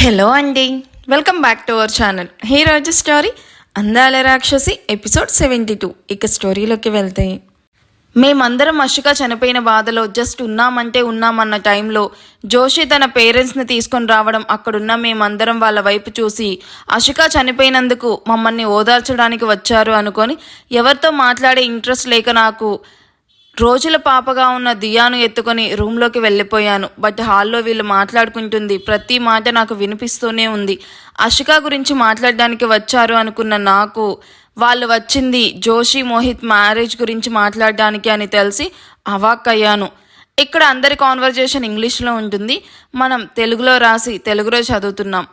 Hello అండి, welcome back to our channel. ఈ రోజు స్టోరీ అందాల రాక్షసి ఎపిసోడ్ 72. ఇక స్టోరీలోకి వెళ్తే, మేమందరం అషిక చనిపోయిన బాధలో జస్ట్ ఉన్నామంటే ఉన్నామన్న టైంలో జోషి తన పేరెంట్స్ని తీసుకొని రావడం, అక్కడున్న మేమందరం వాళ్ళ వైపు చూసి అషిక చనిపోయినందుకు మమ్మల్ని ఓదార్చడానికి వచ్చారు అనుకొని ఎవరితో మాట్లాడే ఇంట్రెస్ట్ లేక నాకు రోజుల పాపగా ఉన్న దియాను ఎత్తుకొని రూమ్లోకి వెళ్ళిపోయాను. బట్ హాల్లో వీళ్ళు మాట్లాడుకుంటుంది ప్రతి మాట నాకు వినిపిస్తూనే ఉంది. అషిక గురించి మాట్లాడడానికి వచ్చారు అనుకున్న నాకు వాళ్ళు వచ్చింది జోషి మోహిత్ మ్యారేజ్ గురించి మాట్లాడడానికి అని తెలిసి అవాక్కయ్యాను. ఇక్కడ అందరి కాన్వర్జేషన్ ఇంగ్లీష్లో ఉంటుంది, మనం తెలుగులో రాసి తెలుగులో చదువుతున్నాం.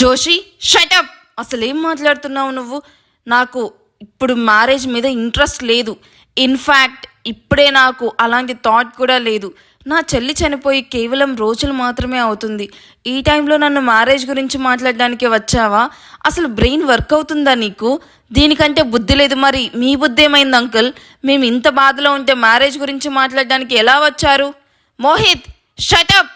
జోషి షటప్, అసలేం మాట్లాడుతున్నావు నువ్వు? నాకు ఇప్పుడు మ్యారేజ్ మీద ఇంట్రెస్ట్ లేదు. ఇన్ఫ్యాక్ట్ ఇప్పుడే నాకు అలాంటి థాట్ కూడా లేదు. నా చెల్లి చనిపోయి కేవలం రోజులు మాత్రమే అవుతుంది. ఈ టైంలో నన్ను మ్యారేజ్ గురించి మాట్లాడడానికి వచ్చావా? అసలు బ్రెయిన్ వర్క్ అవుతుందా నీకు? దీనికంటే బుద్ధి లేదు. మరి మీ బుద్ధి ఏమైంది అంకుల్? మేము ఇంత బాధలో ఉంటే మ్యారేజ్ గురించి మాట్లాడడానికి ఎలా వచ్చారు? మోహిత్ షటప్,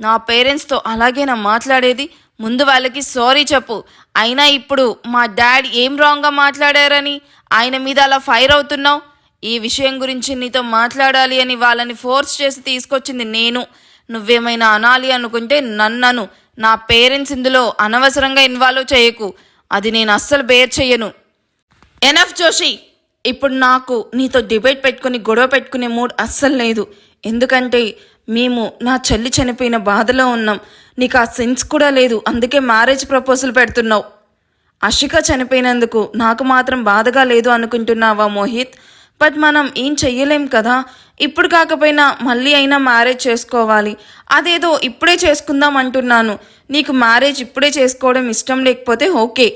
నా పేరెంట్స్తో అలాగే నా మాట్లాడేది. ముందు వాళ్ళకి సారీ చెప్పు. అయినా ఇప్పుడు మా డాడ్ ఏం రాంగ్గా మాట్లాడారని ఆయన మీద అలా ఫైర్ అవుతున్నావు? ఈ విషయం గురించి నీతో మాట్లాడాలి అని వాళ్ళని ఫోర్స్ చేసి తీసుకొచ్చింది నేను. నువ్వేమైనా అనాలి అనుకుంటే నన్నను. నా పేరెంట్స్ ఇందులో అనవసరంగా ఇన్వాల్వ్ చేయకు. అది నేను అస్సలు బేర్ చెయ్యను. ఎనఫ్ జోషి, ఇప్పుడు నాకు నీతో డిబేట్ పెట్టుకుని గొడవ పెట్టుకునే మూడ్ అస్సలు లేదు. ఎందుకంటే మేము నా చెల్లి చనిపోయిన బాధలో ఉన్నాం. నీకు ఆ సెన్స్ కూడా లేదు. అందుకే మ్యారేజ్ ప్రపోజల్ పెడుతున్నావు. అషిక చనిపోయినందుకు నాకు మాత్రం బాధగా లేదు అనుకుంటున్నావా మోహిత్? బట్ మనం ఏం చెయ్యలేం కదా. ఇప్పుడు కాకపోయినా మళ్ళీ అయినా మ్యారేజ్ చేసుకోవాలి. అదేదో ఇప్పుడే చేసుకుందాం అంటున్నాను. నీకు మ్యారేజ్ ఇప్పుడే చేసుకోవడం ఇష్టం లేకపోతే ఓకే,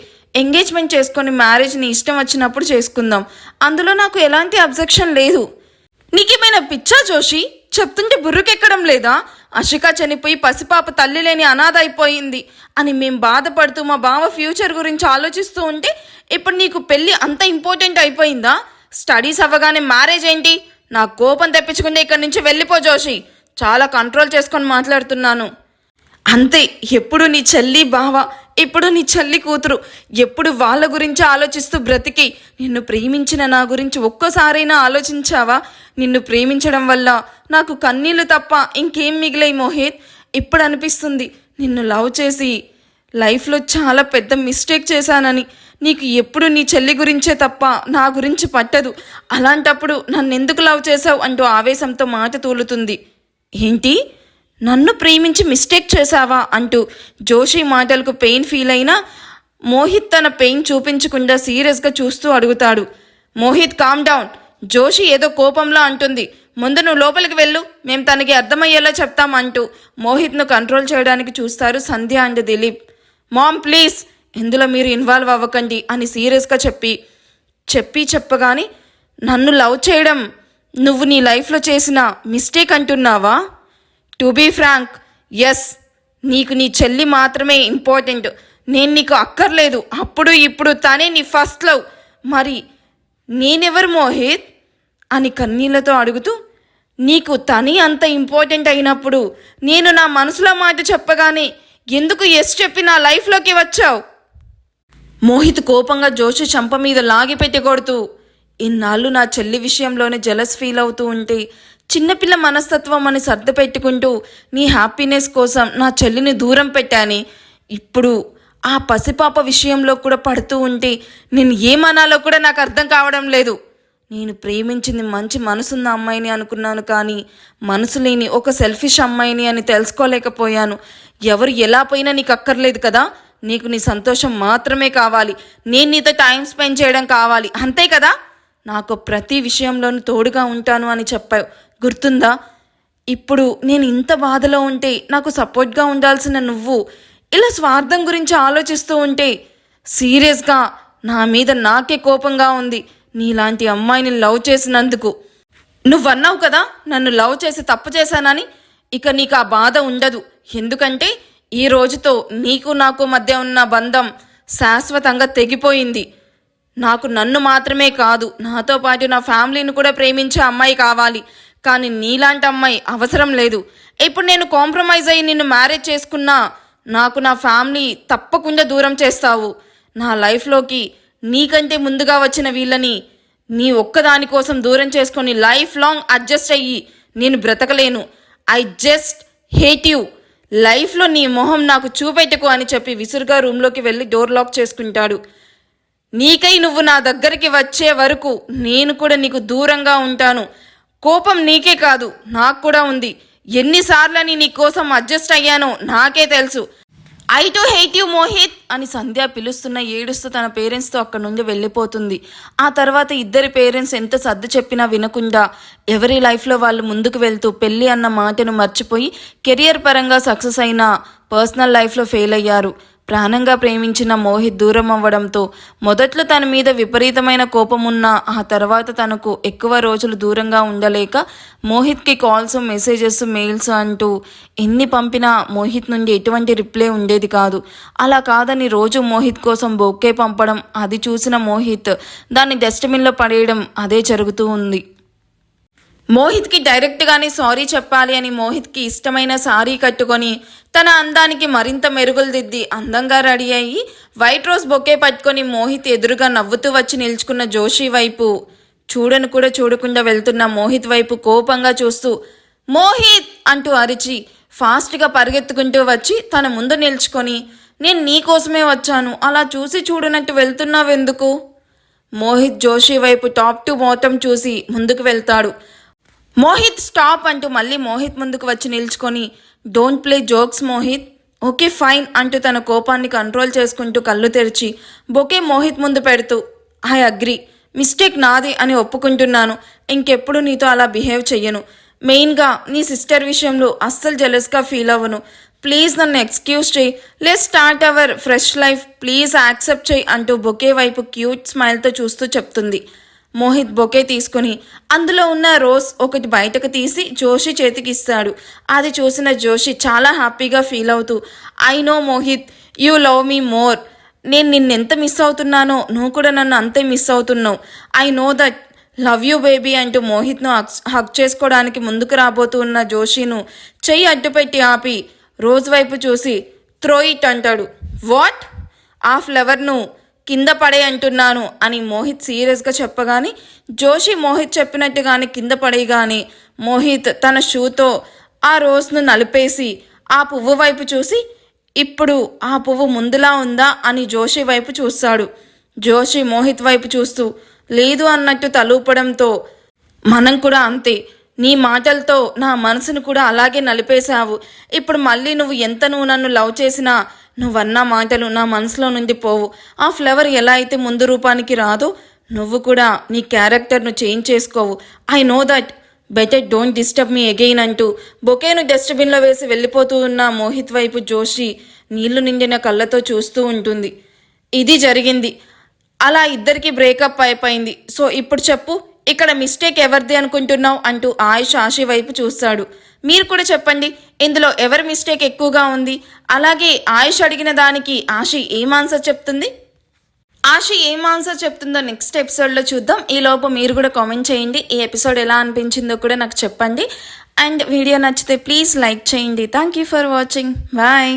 ఎంగేజ్మెంట్ చేసుకొని మ్యారేజ్ నీ ఇష్టం వచ్చినప్పుడు చేసుకుందాం. అందులో నాకు ఎలాంటి అబ్జెక్షన్ లేదు. నీకేమైనా పిచ్చా జోషి? చెప్తుంటే బుర్రకెక్కడం లేదా? అషిక చనిపోయి పసిపాప తల్లి లేని అనాథ అయిపోయింది అని మేం బాధపడుతూ మా బావ ఫ్యూచర్ గురించి ఆలోచిస్తూ ఉంటే ఇప్పుడు నీకు పెళ్ళి అంత ఇంపార్టెంట్ అయిపోయిందా? స్టడీస్ అవ్వగానే మ్యారేజ్ ఏంటి? నా కోపం తెప్పించుకుంటే ఇక్కడి నుంచి వెళ్ళిపో జోషి. చాలా కంట్రోల్ చేసుకొని మాట్లాడుతున్నాను. అంతే, ఎప్పుడు నీ చెల్లి బావ, ఇప్పుడు నీ చెల్లి కూతురు, ఎప్పుడు వాళ్ళ గురించి ఆలోచిస్తూ బ్రతికి నిన్ను ప్రేమించిన నా గురించి ఒక్కసారైనా ఆలోచించావా? నిన్ను ప్రేమించడం వల్ల నాకు కన్నీళ్ళు తప్ప ఇంకేం మిగిలాయి మోహిత్. ఇప్పుడు అనిపిస్తుంది నిన్ను లవ్ చేసి లైఫ్లో చాలా పెద్ద మిస్టేక్ చేశానని. నీకు ఎప్పుడు నీ చెల్లి గురించే తప్ప నా గురించి పట్టదు. అలాంటప్పుడు నన్ను ఎందుకు లవ్ చేసావు అంటూ ఆవేశంతో మాట తూలుతుంది. ఏంటి, నన్ను ప్రేమించి మిస్టేక్ చేశావా అంటూ జోషి మాటలకు పెయిన్ ఫీల్ అయినా మోహిత్ తన పెయిన్ చూపించకుండా సీరియస్గా చూస్తూ అడుగుతాడు. Mohit calm down. జోషి ఏదో కోపంలో అంటుంది. ముందు నువ్వు లోపలికి వెళ్ళు, మేము తనకి అర్థమయ్యేలా చెప్తాం అంటూ మోహిత్ను కంట్రోల్ చేయడానికి చూస్తారు సంధ్య అండ్ దిలీప్. మామ్ ప్లీజ్, ఇందులో మీరు ఇన్వాల్వ్ అవ్వకండి అని సీరియస్గా చెప్పగానే నన్ను లవ్ చేయడం నువ్వు నీ లైఫ్లో చేసిన మిస్టేక్ అంటున్నావా? టు బీ ఫ్రాంక్, ఎస్, నీకు నీ చెల్లి మాత్రమే ఇంపార్టెంట్. నేను నీకు అక్కర్లేదు. అప్పుడు ఇప్పుడు తనే నీ ఫస్ట్ లవ్. మరి నేనెవరు మోహిత్ అని కన్నీళ్లతో అడుగుతూ, నీకు తనే అంత ఇంపార్టెంట్ అయినప్పుడు నేను నా మనసులో మాట చెప్పగానే ఎందుకు ఎస్ చెప్పి నా లైఫ్లోకి వచ్చావు? మోహిత్ కోపంగా జోషి చంప మీద లాగి పెట్టి కొడుతూ, ఇన్నాళ్ళు నా చెల్లి విషయంలోనే జెలస్ ఫీల్ అవుతూ ఉంటే చిన్నపిల్ల మనస్తత్వం అని సర్దు పెట్టుకుంటూ నీ హ్యాపీనెస్ కోసం నా చెల్లిని దూరం పెట్టాని. ఇప్పుడు ఆ పసిపాప విషయంలో కూడా పడుతూ ఉంటే నేను ఏమనాలో కూడా నాకు అర్థం కావడం లేదు. నేను ప్రేమించింది మంచి మనసున్న అమ్మాయిని అనుకున్నాను, కానీ మనసు లేని ఒక సెల్ఫిష్ అమ్మాయిని అని తెలుసుకోలేకపోయాను. ఎవరు ఎలా పోయినా నీకు అక్కర్లేదు కదా. నీకు నీ సంతోషం మాత్రమే కావాలి. నేను నీతో టైం స్పెండ్ చేయడం కావాలి, అంతే కదా. నాకు ప్రతి విషయంలోనూ తోడుగా ఉంటాను అని చెప్పావు, గుర్తుందా? ఇప్పుడు నేను ఇంత బాధలో ఉంటే నాకు సపోర్ట్గా ఉండాల్సిన నువ్వు ఇలా స్వార్థం గురించి ఆలోచిస్తూ ఉంటే సీరియస్గా నా మీద నాకే కోపంగా ఉంది. నీలాంటి అమ్మాయిని లవ్ చేసినందుకు. నువ్వన్నావు కదా నన్ను లవ్ చేసి తప్పు చేశానని. ఇక నీకు ఆ బాధ ఉండదు. ఎందుకంటే ఈ రోజుతో నీకు నాకు మధ్య ఉన్న బంధం శాశ్వతంగా తెగిపోయింది. నాకు నన్ను మాత్రమే కాదు, నాతో పాటు నా ఫ్యామిలీని కూడా ప్రేమించే అమ్మాయి కావాలి. కానీ నీలాంటి అమ్మాయి అవసరం లేదు. ఇప్పుడు నేను కాంప్రమైజ్ అయ్యి నిన్ను మ్యారేజ్ చేసుకున్నా నాకు నా ఫ్యామిలీ తప్పకుండా దూరం చేస్తావు. నా లైఫ్లోకి నీకంటే ముందుగా వచ్చిన వీళ్ళని నీ ఒక్కదాని కోసం దూరం చేసుకొని లైఫ్ లాంగ్ అడ్జస్ట్ అయ్యి నేను బ్రతకలేను. I just hate you. లైఫ్లో నీ మొహం నాకు చూపెట్టకు అని చెప్పి విసురుగా రూమ్లోకి వెళ్ళి డోర్ లాక్ చేసుకుంటాడు. నీకై నువ్వు నా దగ్గరికి వచ్చే వరకు నేను కూడా నీకు దూరంగా ఉంటాను. కోపం నీకే కాదు, నాకు కూడా ఉంది. ఎన్నిసార్లని నీ కోసం అడ్జస్ట్ అయ్యానో నాకే తెలుసు. I to hate you Mohit అని సంధ్య పిలుస్తున్న ఏడుస్తూ తన పేరెంట్స్తో అక్కడి నుండి వెళ్ళిపోతుంది. ఆ తర్వాత ఇద్దరి పేరెంట్స్ ఎంత సర్దు చెప్పినా వినకుండా ఎవరి లైఫ్లో వాళ్ళు ముందుకు వెళ్తూ పెళ్ళి అన్న మాటను మర్చిపోయి కెరియర్ పరంగా సక్సెస్ అయిన పర్సనల్ లైఫ్లో ఫెయిల్ అయ్యారు. ప్రాణంగా ప్రేమించిన మోహిత్ దూరం అవ్వడంతో మొదట్లో తన మీద విపరీతమైన కోపం ఉన్నా ఆ తర్వాత తనకు ఎక్కువ రోజులు దూరంగా ఉండలేక మోహిత్కి కాల్స్, మెసేజెస్, మెయిల్స్ అంటూ ఎన్ని పంపినా మోహిత్ నుండి ఎటువంటి రిప్లై ఉండేది కాదు. అలా కాదని రోజు మోహిత్ కోసం బొకే పంపడం, అది చూసిన మోహిత్ దాన్ని డస్ట్బిన్లో పడేయడం అదే జరుగుతూ ఉంది. మోహిత్కి డైరెక్ట్గానే సారీ చెప్పాలి అని మోహిత్కి ఇష్టమైన సారీ కట్టుకొని తన అందానికి మరింత మెరుగులు దిద్ది అందంగా రెడీ అయ్యి వైట్ రోజ్ బొకే పట్టుకొని మోహిత్ ఎదురుగా నవ్వుతూ వచ్చి నిల్చుకున్న జోషి వైపు చూడను కూడా చూడకుండా వెళ్తున్న మోహిత్ వైపు కోపంగా చూస్తూ మోహిత్ అంటూ అరిచి ఫాస్ట్గా పరిగెత్తుకుంటూ వచ్చి తన ముందు నిల్చుకొని నేను నీకోసమే వచ్చాను, అలా చూసి చూడనట్టు వెళ్తున్నావెందుకు? మోహిత్ జోషి వైపు టాప్ టు బాటమ్ చూసి ముందుకు వెళ్తాడు. మోహిత్ స్టాప్ అంటూ మళ్ళీ మోహిత్ ముందుకు వచ్చి నిల్చుకొని don't play jokes Mohit, okay fine అంటూ తన కోపాన్ని కంట్రోల్ చేసుకుంటూ కళ్ళు తెరిచి బొకే మోహిత్ ముందు పెడుతూ ఐ అగ్రీ, మిస్టేక్ నాది అని ఒప్పుకుంటున్నాను. ఇంకెప్పుడు నీతో అలా బిహేవ్ చెయ్యను. మెయిన్గా నీ సిస్టర్ విషయంలో అస్సలు జెలస్గా ఫీల్ అవ్వను. ప్లీజ్ నన్ను ఎక్స్క్యూజ్ చేయి. Let's start our fresh life, please accept చేయి అంటూ బొకే వైపు క్యూట్ స్మైల్తో చూస్తూ చెప్తుంది. మోహిత్ బొకే తీసుకుని అందులో ఉన్న రోజ్ ఒకటి బయటకు తీసి జోషి చేతికి ఇస్తాడు. అది చూసిన జోషి చాలా హ్యాపీగా ఫీల్ అవుతూ I know Mohit, you love me more. నేను నిన్నెంత మిస్ అవుతున్నానో నువ్వు కూడా నన్ను అంతే మిస్ అవుతున్నావు. I know that, love you baby అంటూ మోహిత్ను హక్ చేసుకోవడానికి ముందుకు రాబోతూ ఉన్న జోషిను చెయ్యి అడ్డుపెట్టి ఆపి రోజ్ వైపు చూసి త్రో ఇట్ అంటాడు. వాట్? ఆ ఫ్లవర్ను కింద పడే అంటున్నాను అని మోహిత్ సీరియస్గా చెప్పగానే జోషి మోహిత్ చెప్పినట్టుగానే కింద పడేయగానే మోహిత్ తన షూతో ఆ రోజ్ను నలిపేసి ఆ పువ్వు వైపు చూసి ఇప్పుడు ఆ పువ్వు ముందులా ఉందా అని జోషి వైపు చూస్తాడు. జోషి మోహిత్ వైపు చూస్తూ లేదు అన్నట్టు తలూపడంతో మనం కూడా అంతే, నీ మాటలతో నా మనసును కూడా అలాగే నలిపేశావు. ఇప్పుడు మళ్ళీ నువ్వు నన్ను లవ్ చేసినా నువ్వన్న మాటలు నా మనసులో నుండి పోవు. ఆ ఫ్లవర్ ఎలా అయితే ముందు రూపానికి రాదో నువ్వు కూడా నీ క్యారెక్టర్ను చేంజ్ చేసుకోవు. I know that, better don't disturb me again అంటూ బొకేను డస్ట్బిన్లో వేసి వెళ్ళిపోతూ ఉన్న మోహిత్ వైపు జోషి నీళ్లు నిండిన కళ్ళతో చూస్తూ ఉంటుంది. ఇది జరిగింది. అలా ఇద్దరికి బ్రేకప్ అయిపోయింది. సో ఇప్పుడు చెప్పు, ఇక్కడ మిస్టేక్ ఎవరిది అనుకుంటున్నావు అంటూ ఆయుష్ ఆశి వైపు చూస్తాడు. మీరు కూడా చెప్పండి, ఇందులో ఎవరి మిస్టేక్ ఎక్కువగా ఉంది? అలాగే ఆయుష్ అడిగిన దానికి ఆశి ఏం ఆన్సర్ చెప్తుంది? ఆశి ఏం ఆన్సర్ చెప్తుందో నెక్స్ట్ ఎపిసోడ్లో చూద్దాం. ఈలోపు మీరు కూడా కామెంట్ చేయండి. ఈ ఎపిసోడ్ ఎలా అనిపించిందో కూడా నాకు చెప్పండి. అండ్ వీడియో నచ్చితే ప్లీజ్ లైక్ చేయండి. Thank you for watching. Bye.